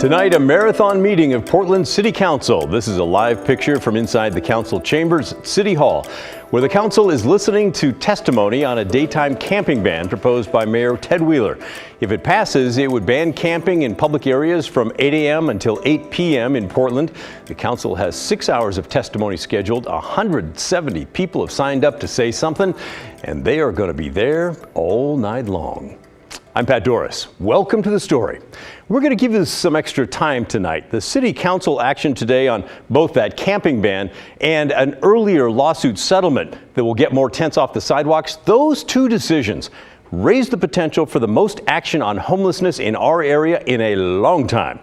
Tonight, a marathon meeting of Portland City Council. This is a live picture from inside the council chambers at City Hall, where the council is listening to testimony on a daytime camping ban proposed by Mayor Ted Wheeler. If it passes, it would ban camping in public areas from 8 a.m. until 8 p.m. in Portland. The council has 6 hours of testimony scheduled. 170 people have signed up to say something, and they are going to be there all night long. I'm Pat Doris. Welcome to The Story. We're going to give you some extra time tonight. The City Council action today on both that camping ban and an earlier lawsuit settlement that will get more tents off the sidewalks. Those two decisions raise the potential for the most action on homelessness in our area in a long time.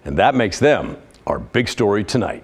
And that makes them our big story tonight.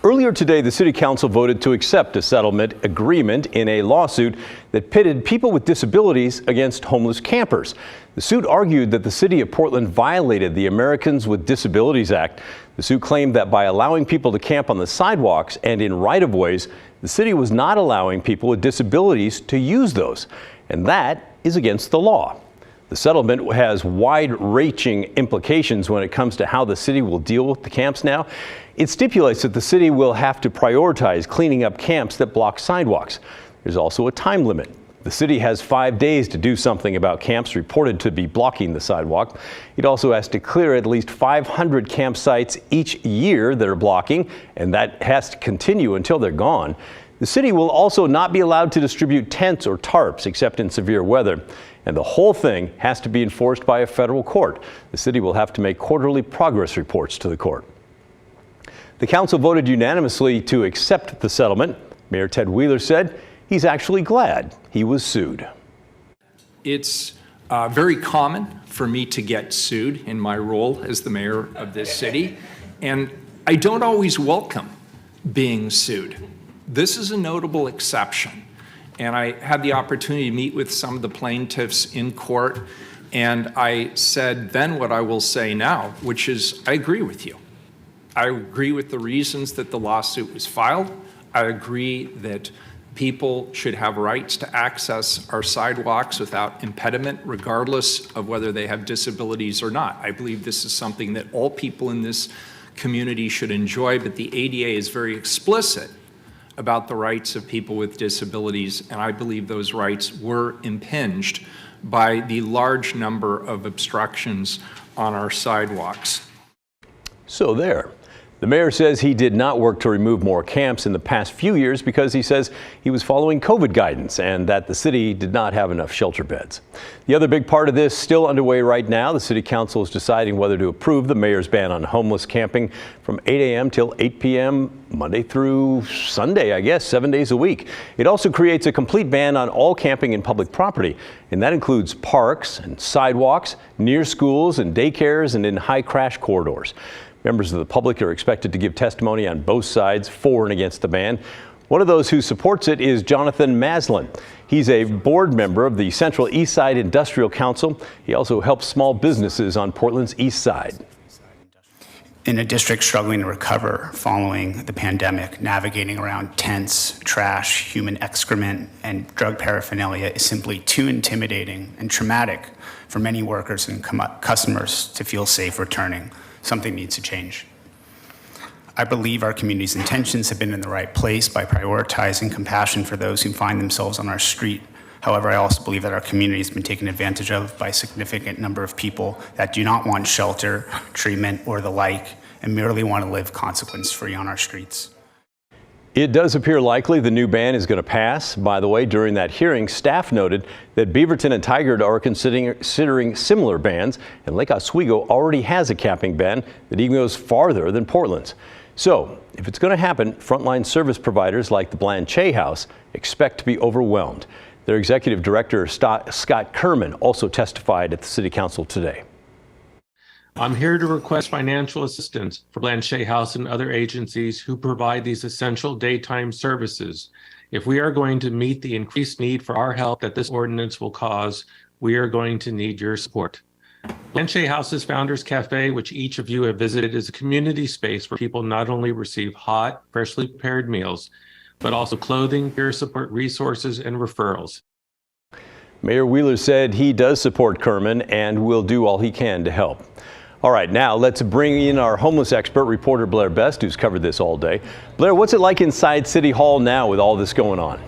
Earlier today, the City Council voted to accept a settlement agreement in a lawsuit that pitted people with disabilities against homeless campers. The suit argued that the City of Portland violated the Americans with Disabilities Act. The suit claimed that by allowing people to camp on the sidewalks and in right-of-ways, the city was not allowing people with disabilities to use those, and that is against the law. The settlement has wide-reaching implications when it comes to how the city will deal with the camps now. It stipulates that the city will have to prioritize cleaning up camps that block sidewalks. There's also a time limit. The city has 5 days to do something about camps reported to be blocking the sidewalk. It also has to clear at least 500 campsites each year that are blocking, and that has to continue until they're gone. The city will also not be allowed to distribute tents or tarps except in severe weather. And the whole thing has to be enforced by a federal court. The city will have to make quarterly progress reports to the court. The council voted unanimously to accept the settlement. Mayor Ted Wheeler said he's actually glad he was sued. It's very common for me to get sued in my role as the mayor of this city, and I don't always welcome being sued. This is a notable exception. And I had the opportunity to meet with some of the plaintiffs in court, and I said then what I will say now, which is I agree with you. I agree with the reasons that the lawsuit was filed. I agree that people should have rights to access our sidewalks without impediment, regardless of whether they have disabilities or not. I believe this is something that all people in this community should enjoy, but the ADA is very explicit about the rights of people with disabilities, and I believe those rights were impinged by the large number of obstructions on our sidewalks. So there. The mayor says he did not work to remove more camps in the past few years because he says he was following COVID guidance and that the city did not have enough shelter beds. The other big part of this still underway right now. The city council is deciding whether to approve the mayor's ban on homeless camping from 8 a.m. till 8 p.m. Monday through Sunday, I guess, 7 days a week. It also creates a complete ban on all camping in public property, and that includes parks and sidewalks, near schools and daycares, and in high crash corridors. Members of the public are expected to give testimony on both sides, for and against the ban. One of those who supports it is Jonathan Maslin. He's a board member of the Central East Side Industrial Council. He also helps small businesses on Portland's east side. In a district struggling to recover following the pandemic, navigating around tents, trash, human excrement, and drug paraphernalia is simply too intimidating and traumatic for many workers and customers to feel safe returning. Something needs to change. I believe our community's intentions have been in the right place by prioritizing compassion for those who find themselves on our street. However, I also believe that our community has been taken advantage of by a significant number of people that do not want shelter, treatment, or the like, and merely want to live consequence-free on our streets. It does appear likely the new ban is going to pass. By the way, during that hearing, staff noted that Beaverton and Tigard are considering similar bans, and Lake Oswego already has a camping ban that even goes farther than Portland's. So, if it's going to happen, frontline service providers like the Blair House expect to be overwhelmed. Their executive director, Scott Kerman, also testified at the City Council today. I'm here to request financial assistance for Blair House and other agencies who provide these essential daytime services. If we are going to meet the increased need for our help that this ordinance will cause, we are going to need your support. Blair House's Founders Cafe, which each of you have visited, is a community space where people not only receive hot, freshly prepared meals, but also clothing, peer support resources, and referrals. Mayor Wheeler said he does support Kerman and will do all he can to help. All right, now let's bring in our homeless expert, reporter Blair Best, who's covered this all day. Blair, what's it like inside City Hall now with all this going on?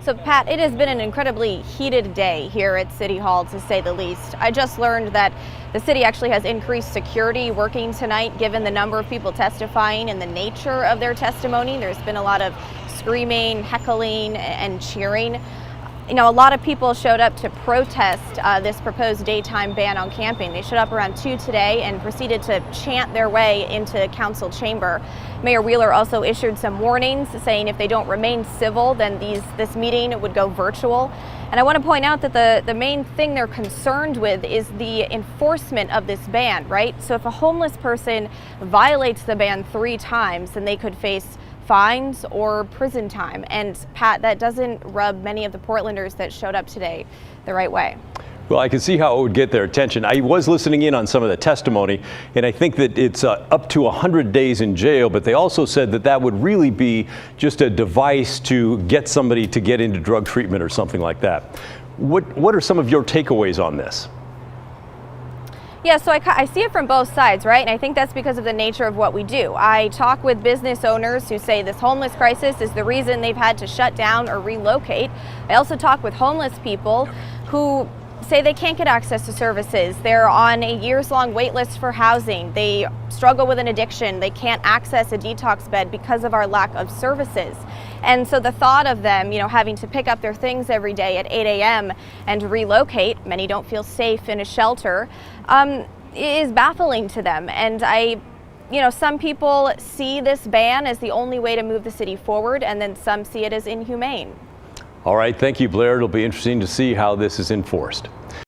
So, Pat, it has been an incredibly heated day here at City Hall, to say the least. I just learned that the city actually has increased security working tonight, given the number of people testifying and the nature of their testimony. There's been a lot of screaming, heckling, and cheering. You know, a lot of people showed up to protest this proposed daytime ban on camping. They showed up around 2 today and proceeded to chant their way into council chamber. Mayor Wheeler also issued some warnings saying if they don't remain civil, then this meeting would go virtual. And I want to point out that the main thing they're concerned with is the enforcement of this ban, right? So if a homeless person violates the ban 3 times, then they could face fines or prison time. And Pat, that doesn't rub many of the Portlanders that showed up today the right way. Well, I can see how it would get their attention. I was listening in on some of the testimony, and I think that it's up to 100 days in jail, but they also said that that would really be just a device to get somebody to get into drug treatment or something like that. What are some of your takeaways on this? Yeah, so I see it from both sides, right? And I think that's because of the nature of what we do. I talk with business owners who say this homeless crisis is the reason they've had to shut down or relocate. I also talk with homeless people who say they can't get access to services. They're on a years-long wait list for housing. They struggle with an addiction. They can't access a detox bed because of our lack of services. And so the thought of them, having to pick up their things every day at 8 a.m. and relocate, many don't feel safe in a shelter, is baffling to them. And some people see this ban as the only way to move the city forward, and then some see it as inhumane. All right, thank you, Blair. It'll be interesting to see how this is enforced.